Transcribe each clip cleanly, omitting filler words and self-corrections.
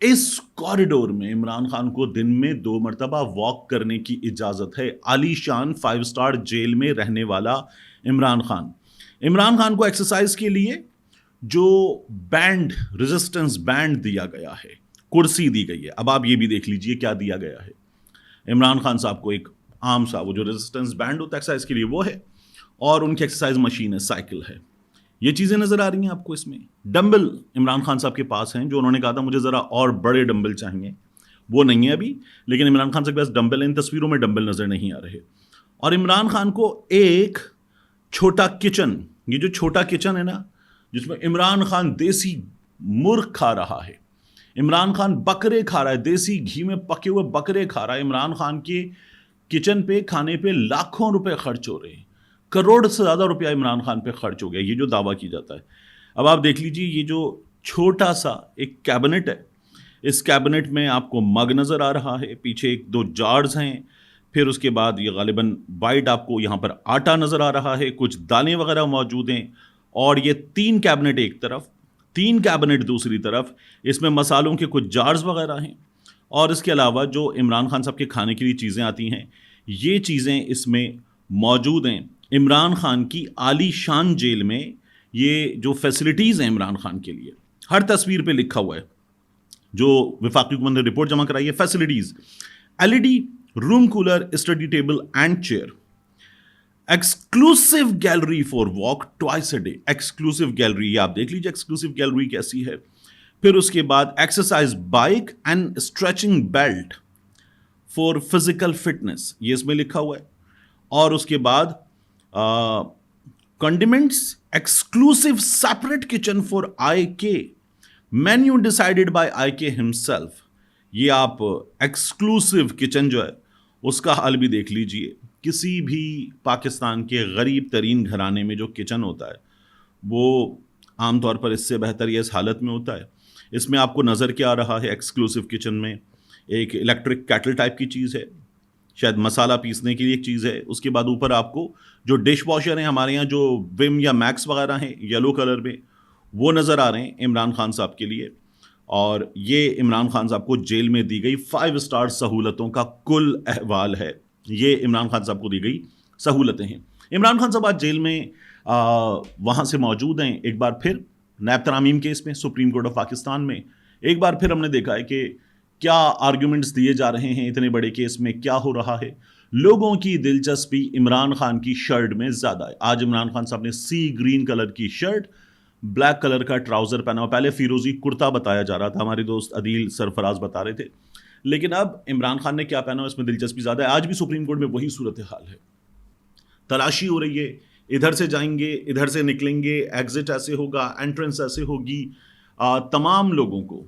اس corridor میں عمران خان کو دن میں 2 مرتبہ واک کرنے کی اجازت ہے. عالی شان 5 اسٹار جیل میں رہنے والا عمران خان کو ایکسرسائز کے لیے جو بینڈ ریزسٹنس بینڈ دیا گیا ہے, کرسی دی گئی ہے. اب آپ یہ بھی دیکھ لیجئے کیا دیا گیا ہے. عمران خان صاحب کو ایک عام سا وہ جو ریزسٹنس بینڈ ہوتا ہے ایکسرسائز کے لیے وہ ہے, اور ان کی ایکسرسائز مشین ہے, سائیکل ہے. یہ چیزیں نظر آ رہی ہیں آپ کو. اس میں ڈمبل عمران خان صاحب کے پاس ہیں, جو انہوں نے کہا تھا مجھے ذرا اور بڑے ڈمبل چاہیے, وہ نہیں ہے ابھی, لیکن عمران خان صاحب کے پاس ڈمبل ہیں. ان تصویروں میں ڈمبل نظر نہیں آ رہے. اور عمران خان کو ایک چھوٹا کچن, یہ جو چھوٹا کچن ہے نا, جس میں عمران خان دیسی مرغ کھا رہا ہے, عمران خان بکرے کھا رہا ہے, دیسی گھی میں پکے ہوئے بکرے کھا رہا ہے. عمران خان کے کچن پہ کھانے پہ لاکھوں روپے خرچ ہو رہے ہیں, کروڑ سے زیادہ روپیہ عمران خان پہ خرچ ہو گیا, یہ جو دعویٰ کی جاتا ہے. اب آپ دیکھ لیجیے یہ جو چھوٹا سا ایک کیبنٹ ہے, اس کیبنٹ میں آپ کو مگ نظر آ رہا ہے, پیچھے 1-2 جارز ہیں, پھر اس کے بعد یہ غالباً وائٹ آپ کو یہاں پر آٹا نظر آ رہا ہے, کچھ دالیں وغیرہ موجود ہیں, اور یہ 3 کیبنٹ ایک طرف, 3 کیبنٹ دوسری طرف, اس میں مسالوں کے کچھ جارز وغیرہ ہیں. اور اس کے علاوہ جو عمران خان صاحب کے کھانے کے لیے چیزیں آتی ہیں, یہ چیزیں اس میں موجود ہیں. عمران خان کی عالی شان جیل میں یہ جو فیسلٹیز ہیں عمران خان کے لیے, ہر تصویر پہ لکھا ہوا ہے, جو وفاقی حکومت نے رپورٹ جمع کرائی ہے, facilities LED room cooler study table and chair, exclusive gallery for walk twice a day. Exclusive gallery, یہ آپ دیکھ لیجیے ایکسکلوسیو گیلری کیسی ہے. پھر اس کے بعد exercise bike and stretching belt for physical fitness, یہ اس میں لکھا ہوا ہے. اور اس کے بعد condiments exclusive separate kitchen for IK, menu decided by IK himself. یہ آپ ایکسکلوسیو کچن جو ہے اس کا حال بھی دیکھ لیجئے. کسی بھی پاکستان کے غریب ترین گھرانے میں جو کچن ہوتا ہے وہ عام طور پر اس سے بہتر یا اس حالت میں ہوتا ہے. اس میں آپ کو نظر کیا آ رہا ہے, ایکسکلوسیو کچن میں ایک الیکٹرک کیٹل ٹائپ کی چیز ہے, شاید مسالہ پیسنے کے لیے ایک چیز ہے. اس کے بعد اوپر آپ کو جو ڈش واشر ہیں ہمارے یہاں جو وم یا میکس وغیرہ ہیں یلو کلر میں, وہ نظر آ رہے ہیں عمران خان صاحب کے لیے. اور یہ عمران خان صاحب کو جیل میں دی گئی 5 اسٹار سہولتوں کا کل احوال ہے. یہ عمران خان صاحب کو دی گئی سہولتیں ہیں. عمران خان صاحب آج جیل میں وہاں سے موجود ہیں. ایک بار پھر نیب ترامیم کیس میں سپریم کورٹ آف پاکستان میں ایک بار پھر ہم نے دیکھا ہے کہ کیا آرگیومنٹس دیے جا رہے ہیں اتنے بڑے کیس میں, کیا ہو رہا ہے. لوگوں کی دلچسپی عمران خان کی شرٹ میں زیادہ ہے. آج عمران خان صاحب نے سی گرین کلر کی شرٹ, بلیک کلر کا ٹراؤزر پہنا ہوا. پہلے فیروزی کرتا بتایا جا رہا تھا, ہمارے دوست عدیل سرفراز بتا رہے تھے, لیکن اب عمران خان نے کیا پہنا ہوا اس میں دلچسپی زیادہ ہے. آج بھی سپریم کورٹ میں وہی صورتحال ہے, تلاشی ہو رہی ہے, ادھر سے جائیں گے ادھر سے نکلیں گے, ایگزٹ ایسے ہوگا, انٹرنس ایسے ہوگی. تمام لوگوں کو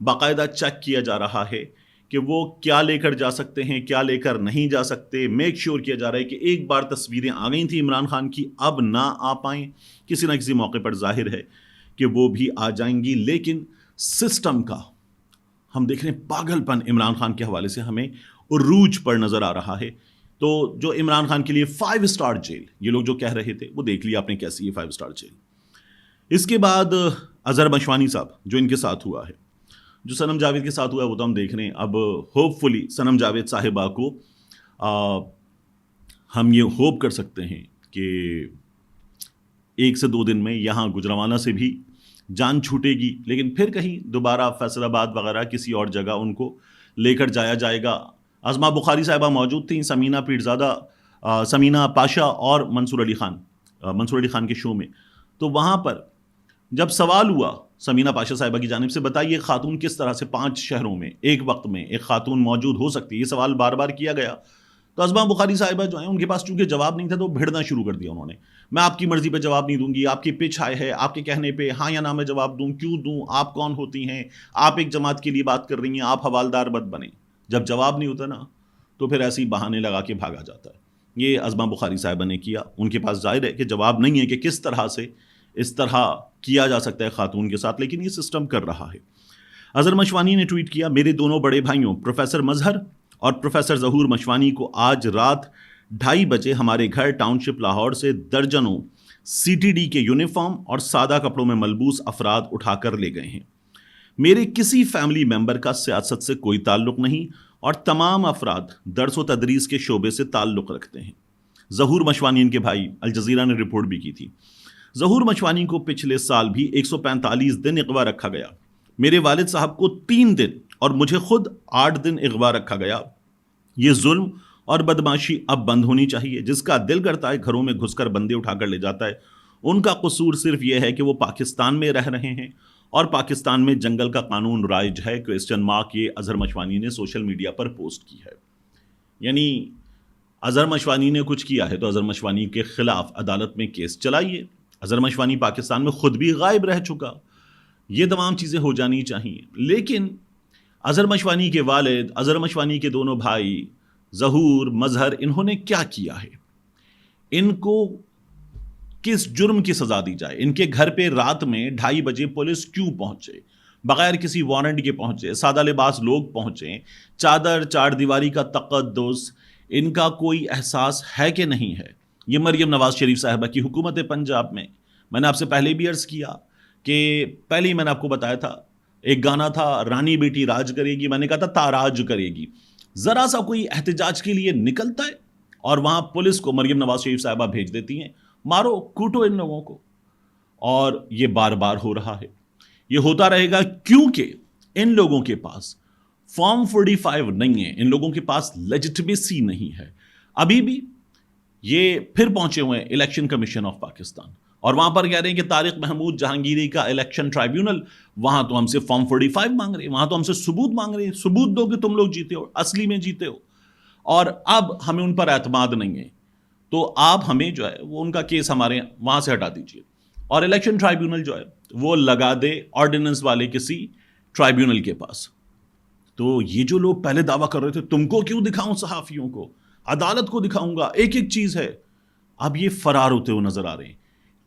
باقاعدہ چیک کیا جا رہا ہے کہ وہ کیا لے کر جا سکتے ہیں, کیا لے کر نہیں جا سکتے. میک شیور کیا جا رہا ہے کہ ایک بار تصویریں آ گئی تھیں عمران خان کی, اب نہ آ پائیں. کسی نہ کسی موقع پر ظاہر ہے کہ وہ بھی آ جائیں گی. لیکن سسٹم کا ہم دیکھ رہے ہیں پاگل پن عمران خان کے حوالے سے ہمیں عروج پر نظر آ رہا ہے. تو جو عمران خان کے لیے 5 اسٹار جیل, یہ لوگ جو کہہ رہے تھے وہ دیکھ لیا آپ نے کیسی ہے 5 اسٹار جیل. اس کے بعد اظہر مشوانی صاحب جو ان کے ساتھ ہوا ہے, جو صنم جاوید کے ساتھ ہوا ہے وہ تو ہم دیکھ رہے ہیں. اب ہوپ فلی صنم جاوید صاحبہ کو ہم یہ ہوپ کر سکتے ہیں کہ 1 سے 2 دن میں یہاں گجرانوالہ سے بھی جان چھوٹے گی, لیکن پھر کہیں دوبارہ فیصل آباد وغیرہ کسی اور جگہ ان کو لے کر جایا جائے گا. عظما بخاری صاحبہ موجود تھیں سمینہ پیرزادہ, سمینہ پاشا اور منصور علی خان کے شو میں. تو وہاں پر جب سوال ہوا سمینہ پاشا صاحبہ کی جانب سے, بتائیے خاتون کس طرح سے 5 شہروں میں ایک وقت میں ایک خاتون موجود ہو سکتی ہے, یہ سوال بار بار کیا گیا. تو عظما بخاری صاحبہ جو ہیں ان کے پاس چونکہ جواب نہیں تھا تو بھیڑنا شروع کر دیا انہوں نے. میں آپ کی مرضی پہ جواب نہیں دوں گی, آپ کی پچ ہائی ہے, آپ کے کہنے پہ ہاں یا نہ میں جواب دوں, کیوں دوں, آپ کون ہوتی ہیں, آپ ایک جماعت کے لیے بات کر رہی ہیں, آپ حوالدار مت بنیں. جب جواب نہیں ہوتا نا تو پھر ایسے ہی بہانے لگا کے بھاگا جاتا ہے. یہ عظما بخاری صاحبہ نے کیا, ان کے پاس ظاہر ہے کہ جواب نہیں ہے کہ کس طرح سے اس طرح کیا جا سکتا ہے خاتون کے ساتھ, لیکن یہ سسٹم کر رہا ہے. اظہر مشوانی نے ٹویٹ کیا, میرے دونوں بڑے بھائیوں پروفیسر مظہر اور پروفیسر ظہور مشوانی کو آج رات 2:30 بجے ہمارے گھر ٹاؤن شپ لاہور سے درجنوں CTD کے یونیفارم اور سادہ کپڑوں میں ملبوس افراد اٹھا کر لے گئے ہیں. میرے کسی فیملی ممبر کا سیاست سے کوئی تعلق نہیں اور تمام افراد درس و تدریس کے شعبے سے تعلق رکھتے ہیں۔ ظہور مشوانی ان کے بھائی، الجزیرہ نے رپورٹ بھی کی تھی۔ ظہور مشوانی کو پچھلے سال بھی 145 دن اغوا رکھا گیا۔ میرے والد صاحب کو 3 دن اور مجھے خود 8 دن اغوا رکھا گیا۔ یہ ظلم اور بدماشی اب بند ہونی چاہیے۔ جس کا دل کرتا ہے گھروں میں گھس کر بندے اٹھا کر لے جاتا ہے۔ ان کا قصور صرف یہ ہے کہ وہ پاکستان میں رہ رہے ہیں اور پاکستان میں جنگل کا قانون رائج ہے۔ کویسچن مارک یہ اظہر مشوانی نے سوشل میڈیا پر پوسٹ کی ہے۔ یعنی اظہر مشوانی نے کچھ کیا ہے تو اظہر مشوانی کے خلاف عدالت میں کیس چلائیے۔ اظہر مشوانی پاکستان میں خود بھی غائب رہ چکا۔ یہ تمام چیزیں ہو جانی چاہیے، لیکن اظہر مشوانی کے والد، اظہر مشوانی کے دونوں بھائی ظہور، مظہر، انہوں نے کیا کیا ہے؟ ان کو کس جرم کی سزا دی جائے؟ ان کے گھر پہ رات میں 2:30 بجے پولیس کیوں پہنچے؟ بغیر کسی وارنٹ کے پہنچے، سادہ لباس لوگ پہنچے، چادر چار دیواری کا تقدس ان کا کوئی احساس ہے کہ نہیں ہے؟ یہ مریم نواز شریف صاحبہ کی حکومت پنجاب میں نے آپ سے پہلے بھی عرض کیا کہ پہلے ہی میں نے آپ کو بتایا تھا، ایک گانا تھا رانی بیٹی راج کرے گی، میں نے کہا تھا تاراج کرے گی۔ ذرا سا کوئی احتجاج کے لیے نکلتا ہے اور وہاں پولیس کو مریم نواز شریف صاحبہ بھیج دیتی ہیں، مارو کوٹو ان لوگوں کو۔ اور یہ بار بار ہو رہا ہے، یہ ہوتا رہے گا، کیونکہ ان لوگوں کے پاس فارم 45 نہیں ہے، ان لوگوں کے پاس لیجٹمیسی نہیں ہے۔ ابھی بھی یہ پھر پہنچے ہوئے ہیں الیکشن کمیشن آف پاکستان اور وہاں پر کہہ رہے ہیں کہ طارق محمود جہانگیری کا الیکشن ٹرائیبیونل، وہاں تو ہم سے فارم 45 مانگ رہے ہیں، وہاں تو ہم سے ثبوت مانگ رہے ہیں، ثبوت دو کہ تم لوگ جیتے ہو، اصلی میں جیتے ہو، اور اب ہمیں ان پر اعتماد نہیں ہے، تو آپ ہمیں جو ہے وہ ان کا کیس ہمارے وہاں سے ہٹا دیجیے اور الیکشن ٹرائیبیونل جو ہے وہ لگا دے آرڈیننس والے کسی ٹرائیبیونل کے پاس۔ تو یہ جو لوگ پہلے دعویٰ کر رہے تھے تم کو کیوں دکھاؤں، صحافیوں کو، عدالت کو دکھاؤں گا، ایک ایک چیز ہے، اب یہ فرار ہوتے ہوئے نظر آ رہے ہیں،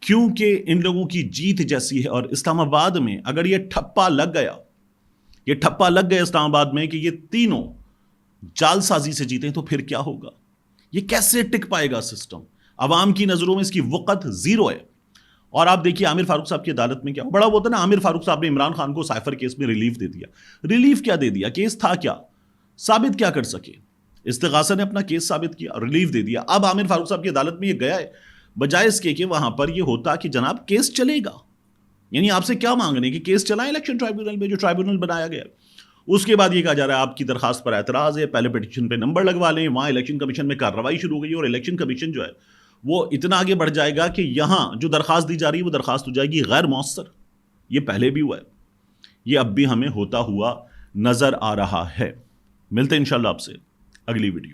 کیونکہ ان لوگوں کی جیت جیسی ہے۔ اور اسلام آباد میں اگر یہ ٹھپا لگ گیا اسلام آباد میں کہ یہ تینوں جال سازی سے جیتے ہیں، تو پھر کیا ہوگا؟ یہ کیسے ٹک پائے گا سسٹم؟ عوام کی نظروں میں اس کی وقت زیرو ہے۔ اور آپ دیکھیے عامر فاروق صاحب کی عدالت میں کیا بڑا وہ تھا نا، عامر فاروق صاحب نے عمران خان کو سائفر کیس میں ریلیف دے دیا۔ ریلیف کیا دے دیا؟ کیس تھا کیا؟ ثابت کیا کر سکے؟ استغاثہ نے اپنا کیس ثابت کیا، ریلیف دے دیا۔ اب عامر فاروق صاحب کی عدالت میں یہ گیا ہے، بجائے اس کے کہ وہاں پر یہ ہوتا کہ جناب کیس چلے گا، یعنی آپ سے کیا مانگ رہے ہیں کہ کیس چلائیں الیکشن ٹرائیبیونل میں، جو ٹرائیبیونل بنایا گیا۔ اس کے بعد یہ کہا جا رہا ہے آپ کی درخواست پر اعتراض ہے، پہلے پٹیشن پہ نمبر لگوا لیں، وہاں الیکشن کمیشن میں کارروائی شروع ہو گئی، اور الیکشن کمیشن جو ہے وہ اتنا آگے بڑھ جائے گا کہ یہاں جو درخواست دی جا رہی ہے وہ درخواست ہو جائے گی غیر مؤثر۔ یہ پہلے بھی ہوا ہے، یہ اب بھی ہمیں ہوتا ہوا نظر آ رہا ہے۔ ملتے ہیں انشاءاللہ آپ سے اگلی ویڈیو۔